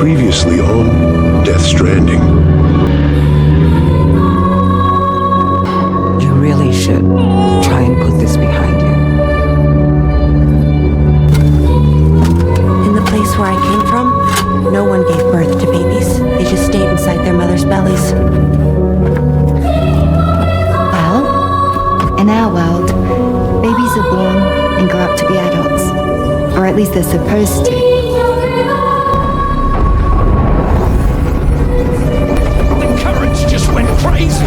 Previously on Death Stranding. You really should try and put this behind you. In the place where I came from, no one gave birth to babies. They just stayed inside their mother's bellies. Well, in our world, babies are born and grow up to be adults. Or at least they're supposed to. Currents just went crazy.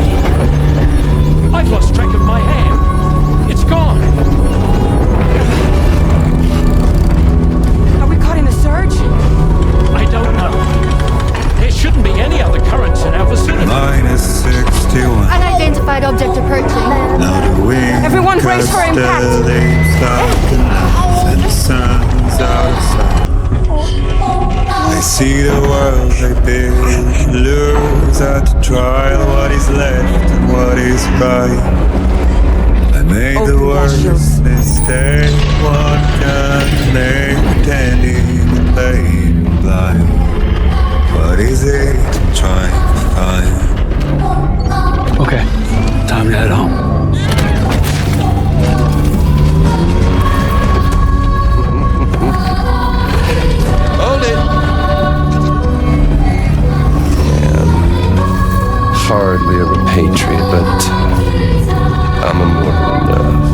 I've lost track of my hand. It's gone. Are we caught in a surge? I don't know. There shouldn't be any other currents in our vicinity. Minus 61. Unidentified object approaching. Now the wind Everyone brace for impact. constellates like the nights and the sun's outside. I see the world they build, lures at the trial, what is left and what is right. I made the worst mistake one can make, pretending and playing blind. What is it I'm trying to find? Okay, time to head home. Hold it. Hardly a repatriate, but I'm immortal enough.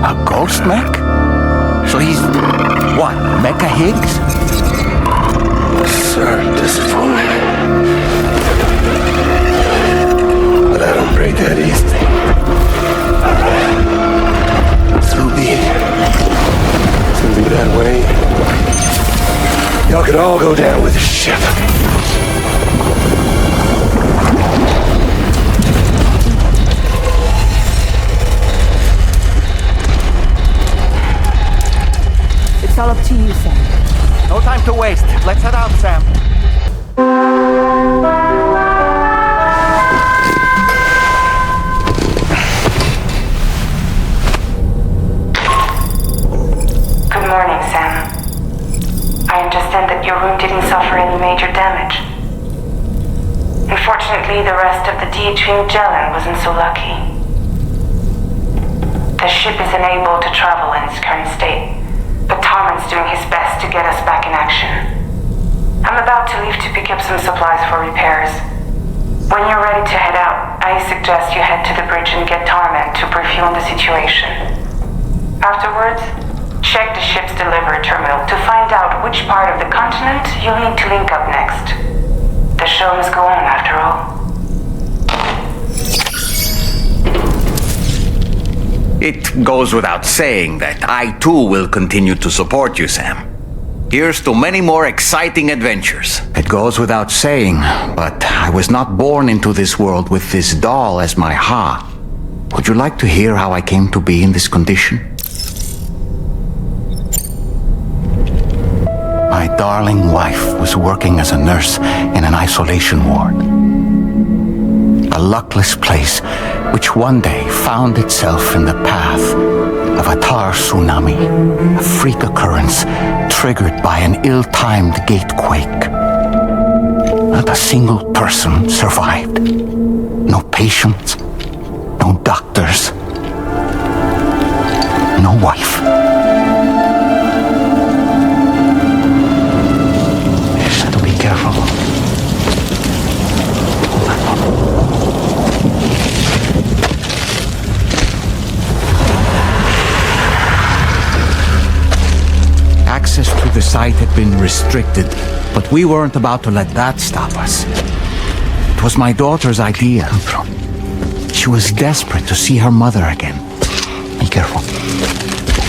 A ghost mech? So he's, what, Mecha Higgs? Sir, disappointed. But I don't break that easy. Alright. So be it. It's gonna be that way. Y'all could all go down with the ship. It's all up to you, Sam. No time to waste. Let's head out, Sam. Good morning, Sam. I understand that your room didn't suffer any major damage. Unfortunately, the rest of the DH Magellan wasn't so lucky. The ship is unable to travel in its current state, but Tarman's doing his best to get us back in action. I'm about to leave to pick up some supplies for repairs. When you're ready to head out, I suggest you head to the bridge and get Tarman to brief you on the situation. Afterwards, check the ship's delivery terminal to find out which part of the continent you'll need to link up next. The show must go on, after all. It goes without saying that I too will continue to support you, Sam. Here's to many more exciting adventures. It goes without saying, but I was not born into this world with this doll as my ha. Would you like to hear how I came to be in this condition? My darling wife was working as a nurse in an isolation ward. A luckless place which one day found itself in the path of a tar tsunami, a freak occurrence triggered by an ill-timed gatequake. Not a single person survived. No patients, no doctors, no wife. You just have to be careful. Access to the site had been restricted, but we weren't about to let that stop us. It was my daughter's idea. She was desperate to see her mother again. Be careful.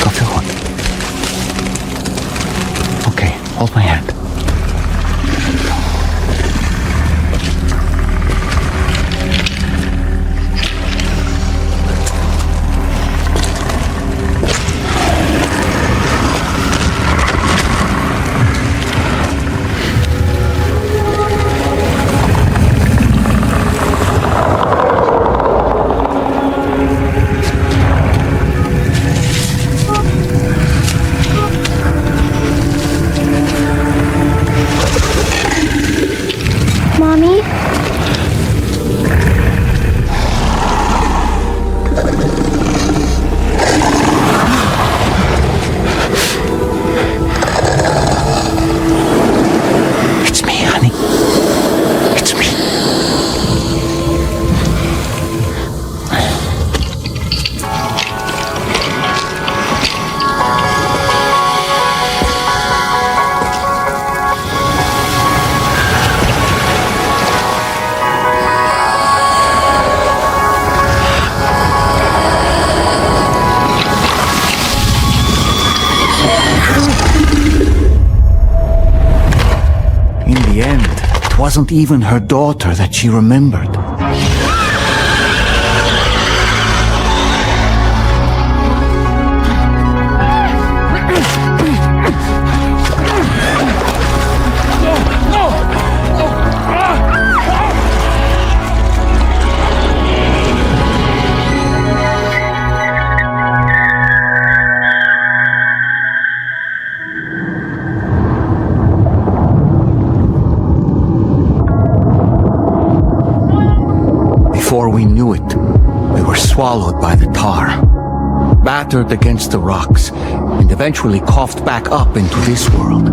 Go forward. Okay, hold my hand. It wasn't even her daughter that she remembered. Before we knew it, we were swallowed by the tar, battered against the rocks, and eventually coughed back up into this world.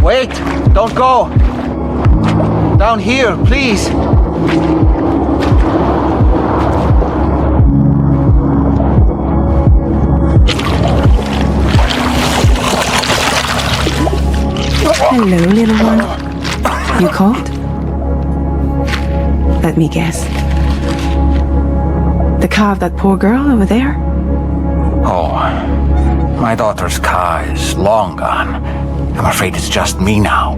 Wait! Don't go! Down here, please! Hello, little one. You cold? Let me guess. The car of that poor girl over there? Oh, my daughter's car is long gone. I'm afraid it's just me now.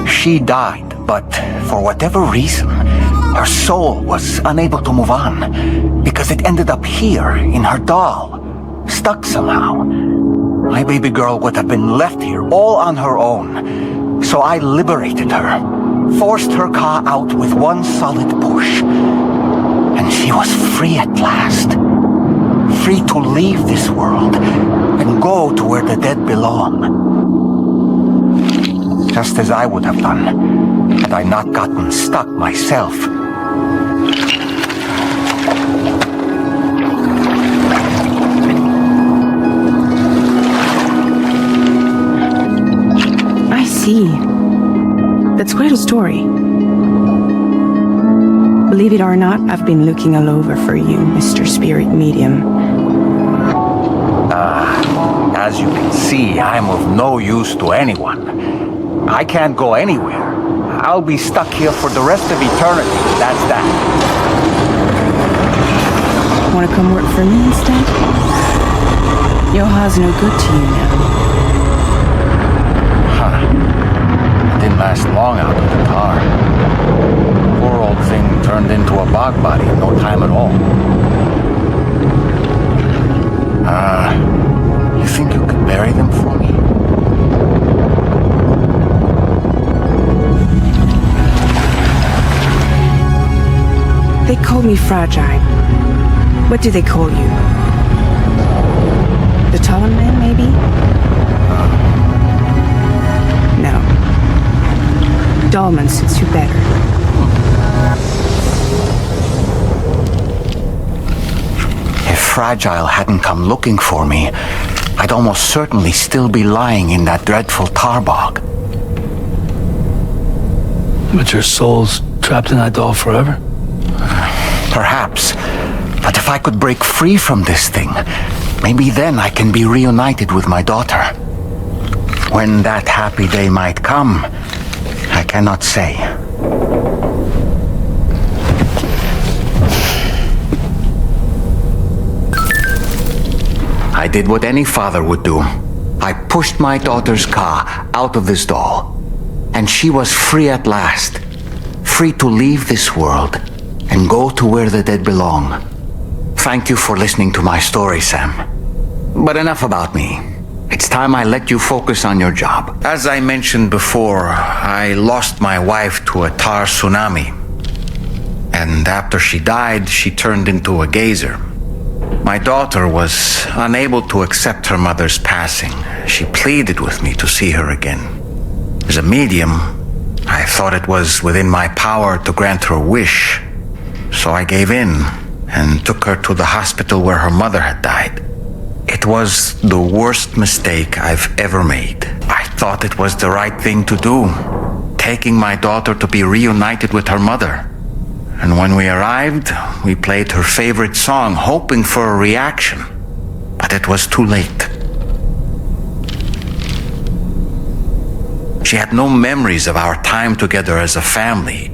She died, but for whatever reason, her soul was unable to move on because it ended up here in her doll, stuck somehow. My baby girl would have been left here all on her own, so I liberated her, forced her car out with one solid push, and she was free at last. Free to leave this world and go to where the dead belong. Just as I would have done, had I not gotten stuck myself. I see. That's quite a story. Believe it or not, I've been looking all over for you, Mr. Spirit Medium. As you can see, I'm of no use to anyone. I can't go anywhere. I'll be stuck here for the rest of eternity, that's that. Wanna come work for me instead? Yoha's no good to you now. Huh. didn't last long out of the tar. Poor old thing turned into a bog body in no time at all. You think you could bury them for me? They call me fragile. What do they call you? The DOLLMAN, maybe? No. DOLLMAN suits you better. If Fragile hadn't come looking for me, I'd almost certainly still be lying in that dreadful tar bog. But your soul's trapped in that doll forever? Perhaps. But if I could break free from this thing, maybe then I can be reunited with my daughter. When that happy day might come, I cannot say. I did what any father would do. I pushed my daughter's car out of this doll, and she was free at last. Free to leave this world and go to where the dead belong. Thank you for listening to my story, Sam. But enough about me. It's time I let you focus on your job. As I mentioned before, I lost my wife to a tar tsunami. And after she died, she turned into a geyser. My daughter was unable to accept her mother's passing. She pleaded with me to see her again. As a medium, I thought it was within my power to grant her a wish. So I gave in and took her to the hospital where her mother had died. It was the worst mistake I've ever made. I thought it was the right thing to do, taking my daughter to be reunited with her mother. And when we arrived, we played her favorite song, hoping for a reaction. But it was too late. She had no memories of our time together as a family.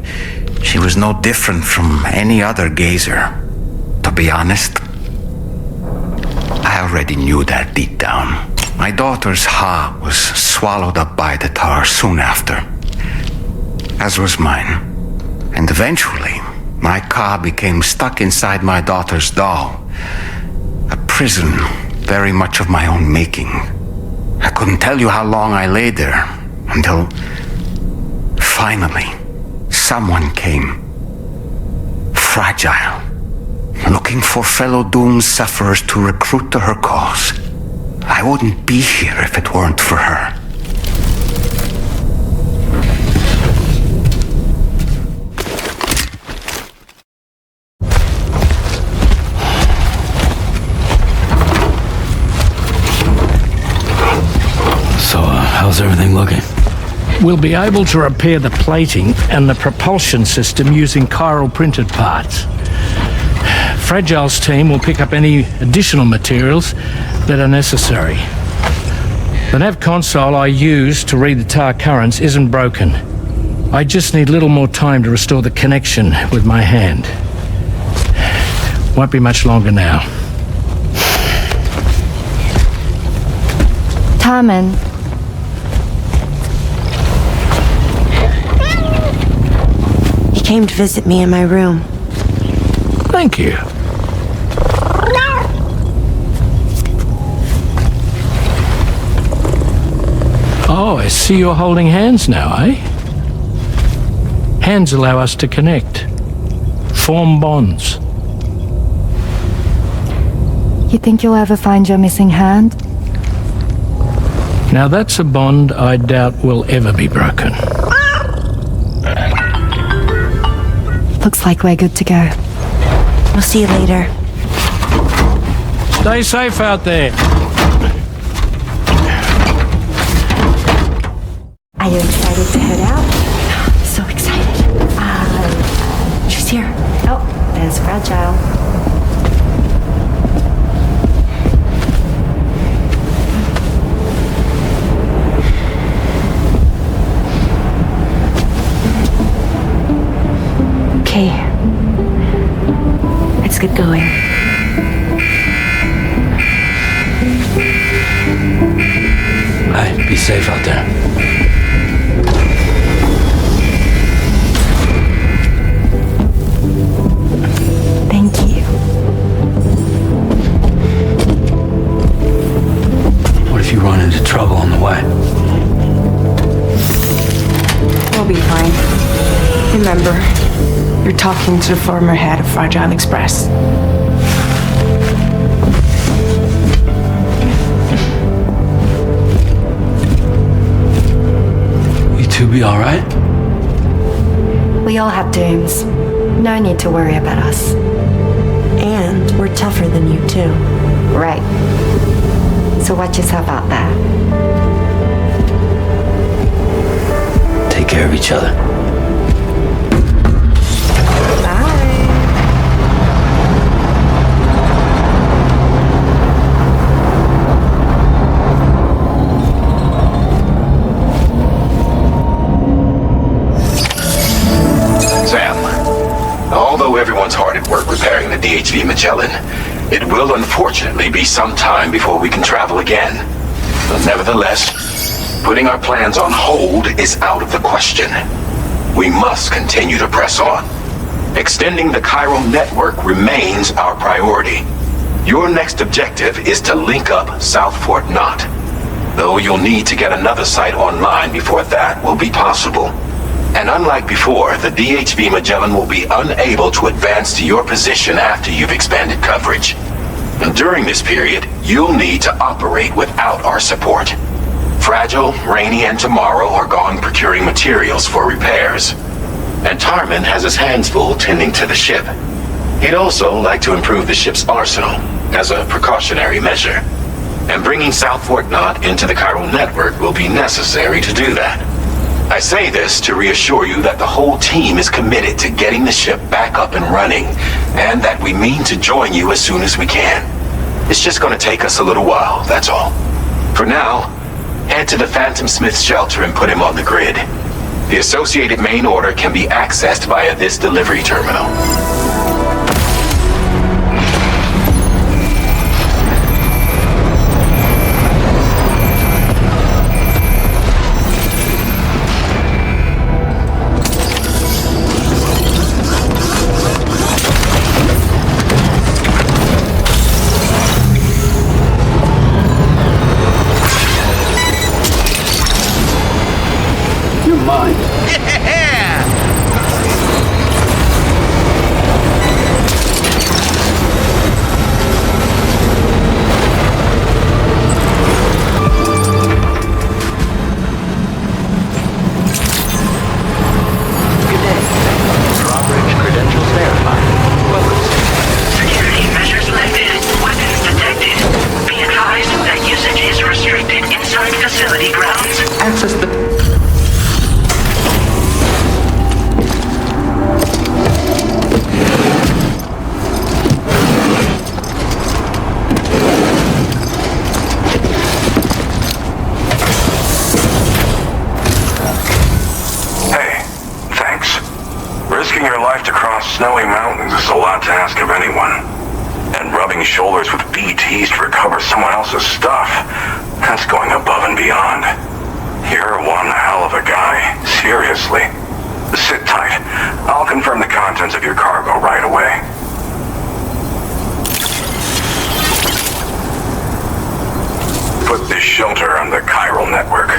She was no different from any other geyser. To be honest, I already knew that deep down. My daughter's heart was swallowed up by the tar soon after, as was mine. And eventually, my car became stuck inside my daughter's doll. A prison very much of my own making. I couldn't tell you how long I lay there until finally someone came. Fragile. Looking for fellow doomed sufferers to recruit to her cause. I wouldn't be here if it weren't for her. So, how's everything looking? We'll be able to repair the plating and the propulsion system using chiral printed parts. Fragile's team will pick up any additional materials that are necessary. The nav console I use to read the tar currents isn't broken. I just need a little more time to restore the connection with my hand. Won't be much longer now. Tarman. He came to visit me in my room. Thank you. Oh, I see you're holding hands now, eh? Hands allow us to connect, form bonds. You think you'll ever find your missing hand? Now that's a bond I doubt will ever be broken. Looks like we're good to go. We'll see you later. Stay safe out there. Are you excited to head out? So excited. She's here. Oh, there's Fragile. Okay. Let's get going. Hey, be safe out there. Remember, you're talking to the former head of Fragile Express. You two be alright? We all have dooms. No need to worry about us. And we're tougher than you, too. Right. So watch yourself out there. Take care of each other. Although everyone's hard at work repairing the DHV Magellan, it will unfortunately be some time before we can travel again. But nevertheless, putting our plans on hold is out of the question. We must continue to press on. Extending the chiral network remains our priority. Your next objective is to link up South Fort Knot. Though you'll need to get another site online before that will be possible. And unlike before, the DHV Magellan will be unable to advance to your position after you've expanded coverage. And during this period, you'll need to operate without our support. Fragile, Rainy, and Tomorrow are gone procuring materials for repairs. And Tarman has his hands full tending to the ship. He'd also like to improve the ship's arsenal, as a precautionary measure. And bringing South Fort Knot into the chiral network will be necessary to do that. I say this to reassure you that the whole team is committed to getting the ship back up and running, and that we mean to join you as soon as we can. It's just going to take us a little while, that's all. For now, head to the Phantom Smith's shelter and put him on the grid. The associated main order can be accessed via this delivery terminal. Snowy mountains is a lot to ask of anyone. And rubbing shoulders with BTs to recover someone else's stuff, that's going above and beyond. You're one hell of a guy, seriously. Sit tight. I'll confirm the contents of your cargo right away. Put this shelter on the chiral network.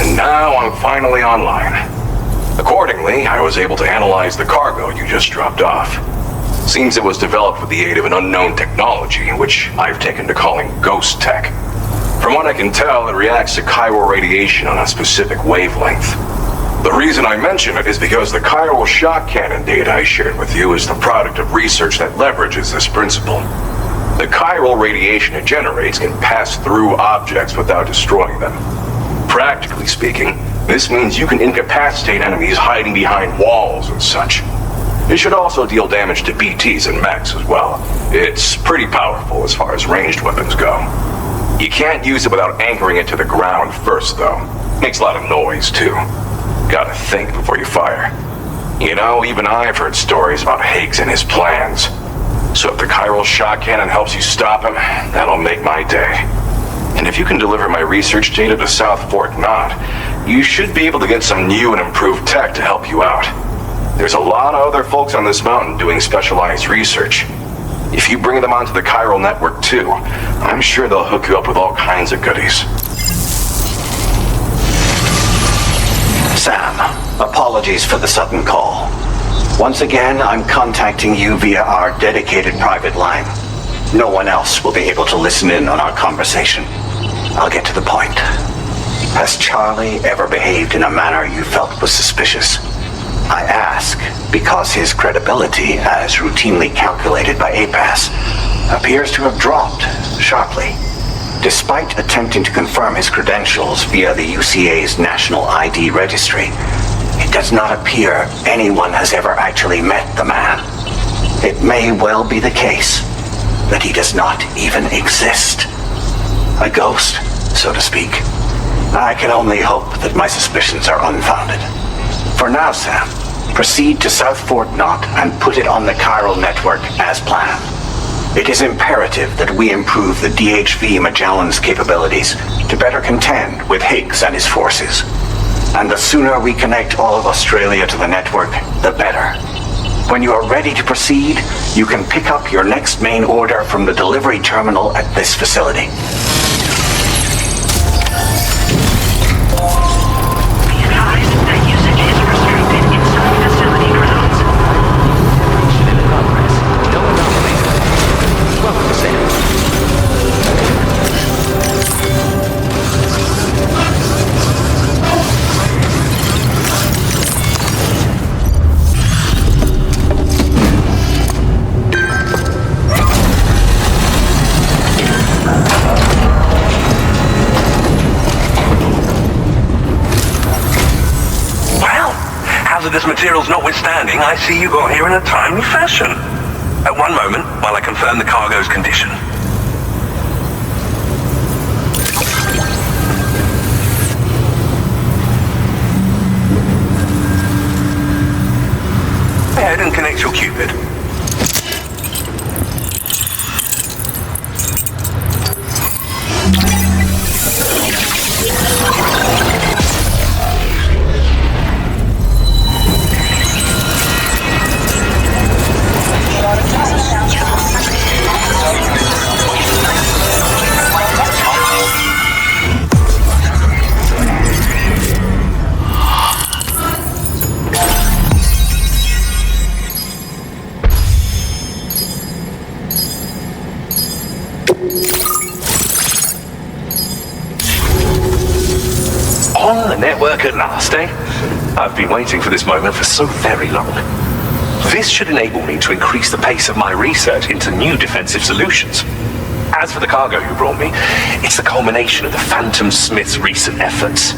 And now I'm finally online. Accordingly, I was able to analyze the cargo you just dropped off. Seems it was developed with the aid of an unknown technology, which I've taken to calling ghost tech. From what I can tell, it reacts to chiral radiation on a specific wavelength. The reason I mention it is because the chiral shock cannon data I shared with you is the product of research that leverages this principle. The chiral radiation it generates can pass through objects without destroying them. Practically speaking, this means you can incapacitate enemies hiding behind walls and such. It should also deal damage to BTs and mechs as well. It's pretty powerful as far as ranged weapons go. You can't use it without anchoring it to the ground first, though. Makes a lot of noise, too. Gotta think before you fire. You know, even I've heard stories about Higgs and his plans. So if the chiral shock cannon helps you stop him, that'll make my day. And if you can deliver my research data to South Fort Knott, you should be able to get some new and improved tech to help you out. There's a lot of other folks on this mountain doing specialized research. If you bring them onto the chiral network too, I'm sure they'll hook you up with all kinds of goodies. Sam, apologies for the sudden call. Once again, I'm contacting you via our dedicated private line. No one else will be able to listen in on our conversation. I'll get to the point. Has Charlie ever behaved in a manner you felt was suspicious? I ask because his credibility, as routinely calculated by APAS, appears to have dropped sharply. Despite attempting to confirm his credentials via the UCA's National ID Registry, it does not appear anyone has ever actually met the man. It may well be the case that he does not even exist. A ghost, so to speak. I can only hope that my suspicions are unfounded. For now, Sam, proceed to South Fort Knott and put it on the chiral network as planned. It is imperative that we improve the DHV Magellan's capabilities to better contend with Higgs and his forces. And the sooner we connect all of Australia to the network, the better. When you are ready to proceed, you can pick up your next main order from the delivery terminal at this facility. This material's notwithstanding, I see you got here in a timely fashion. At one moment, while I confirm the cargo's condition. Go ahead and connect your Cupid. On the network at last, eh? I've been waiting for this moment for so very long. This should enable me to increase the pace of my research into new defensive solutions. As for the cargo you brought me, it's the culmination of the Phantom Smith's recent efforts.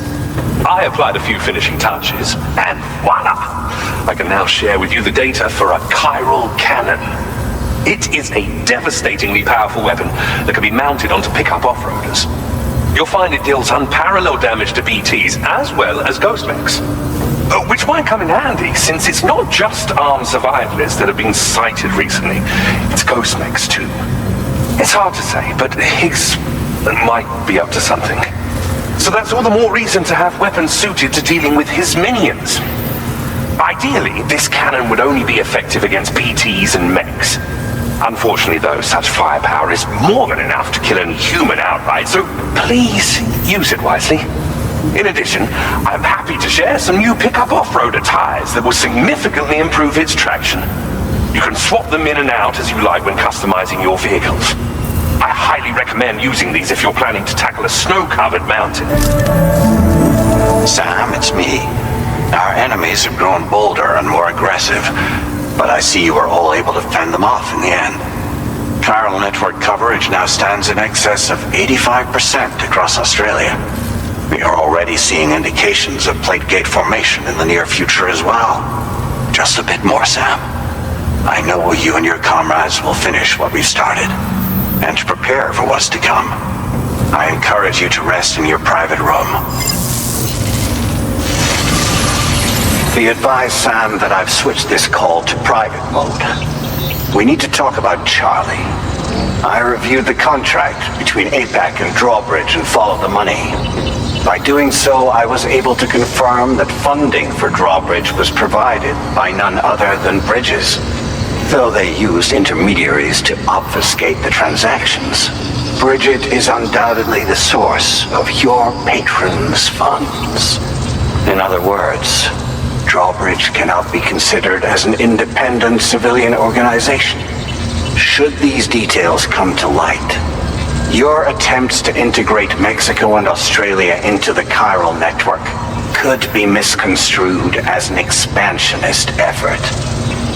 I applied a few finishing touches, and voila! I can now share with you the data for a chiral cannon. It is a devastatingly powerful weapon that can be mounted onto pickup off-roaders. You'll find it deals unparalleled damage to BTs as well as ghost mechs. Which might come in handy, since it's not just armed survivalists that have been sighted recently. It's ghost mechs too. It's hard to say, but Higgs might be up to something. So that's all the more reason to have weapons suited to dealing with his minions. Ideally, this cannon would only be effective against BTs and mechs. Unfortunately, though, such firepower is more than enough to kill any human outright, so please use it wisely. In addition, I'm happy to share some new pickup off-roader tires that will significantly improve its traction. You can swap them in and out as you like when customizing your vehicles. I highly recommend using these if you're planning to tackle a snow-covered mountain. Sam, it's me. Our enemies have grown bolder and more aggressive, but I see you were all able to fend them off in the end. Chiral network coverage now stands in excess of 85% across Australia. We are already seeing indications of plate gate formation in the near future as well. Just a bit more, Sam. I know you and your comrades will finish what we've started, and to prepare for what's to come. I encourage you to rest in your private room. Be advised, Sam, that I've switched this call to private mode. We need to talk about Charlie. I reviewed the contract between APAC and Drawbridge and followed the money. By doing so, I was able to confirm that funding for Drawbridge was provided by none other than Bridges, though they used intermediaries to obfuscate the transactions. Bridget is undoubtedly the source of your patron's funds. In other words, Drawbridge cannot be considered as an independent civilian organization. Should these details come to light, your attempts to integrate Mexico and Australia into the chiral network could be misconstrued as an expansionist effort.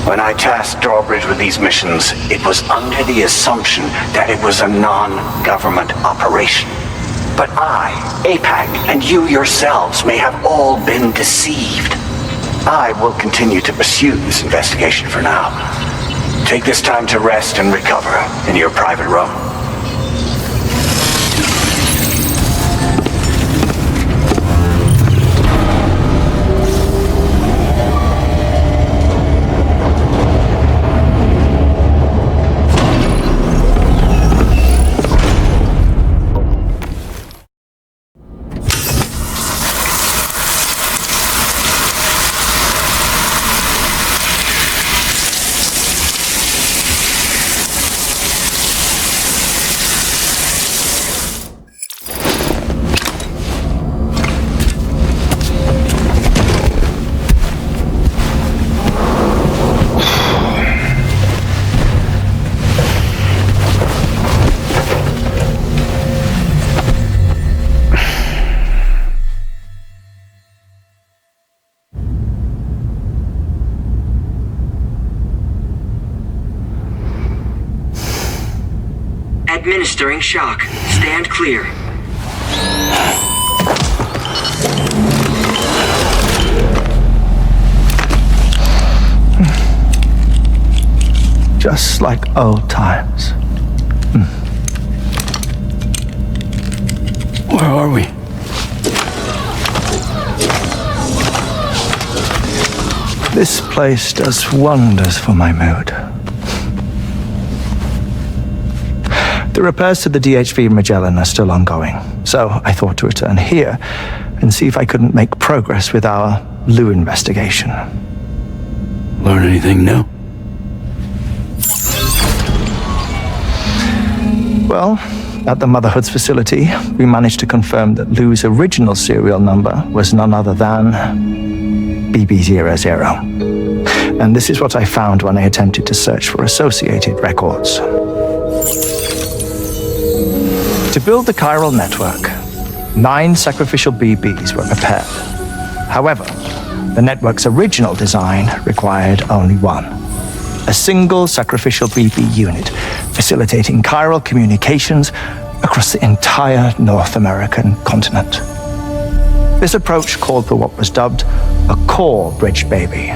When I tasked Drawbridge with these missions, it was under the assumption that it was a non-government operation. But I, APAC, and you yourselves may have all been deceived. I will continue to pursue this investigation for now. Take this time to rest and recover in your private room. Administering shock. Stand clear. Just like old times. Where are we? This place does wonders for my mood. The repairs to the DHV Magellan are still ongoing, so I thought to return here and see if I couldn't make progress with our Lou investigation. Learn anything new? Well, at the Motherhood's facility, we managed to confirm that Lou's original serial number was none other than BB00. And this is what I found when I attempted to search for associated records. To build the chiral network, 9 sacrificial BBs were prepared. However, the network's original design required only 1. A single sacrificial BB unit, facilitating chiral communications across the entire North American continent. This approach called for what was dubbed a core bridge baby,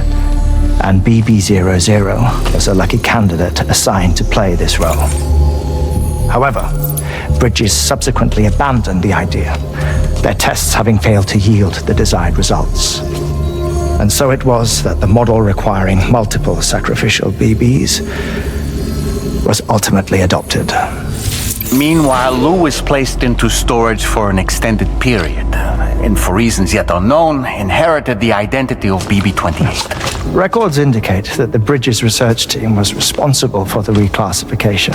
and BB00 was a lucky candidate assigned to play this role. However, Bridges subsequently abandoned the idea, their tests having failed to yield the desired results. And so it was that the model requiring multiple sacrificial BBs was ultimately adopted. Meanwhile, Lou was placed into storage for an extended period, and for reasons yet unknown, inherited the identity of BB-28. Records indicate that the Bridges research team was responsible for the reclassification.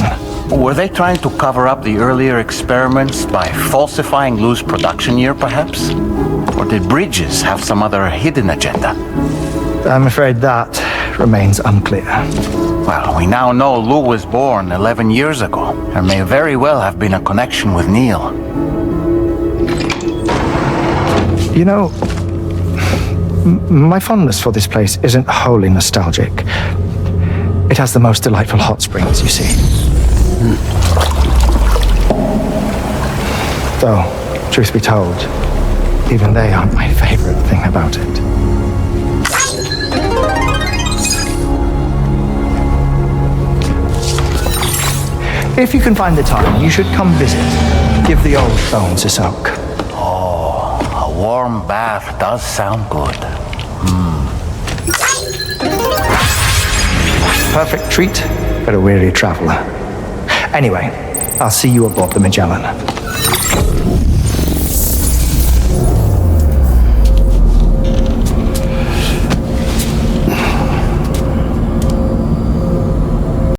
Were they trying to cover up the earlier experiments by falsifying Lou's production year, perhaps? Or did Bridges have some other hidden agenda? I'm afraid that remains unclear. Well, we now know Lou was born 11 years ago. There may very well have been a connection with Neil. You know, my fondness for this place isn't wholly nostalgic. It has the most delightful hot springs, you see. Though, truth be told, even they aren't my favorite thing about it. If you can find the time, you should come visit. Give the old bones a soak. Oh, a warm bath does sound good. perfect treat for a weary traveler. Anyway, I'll see you aboard the Magellan.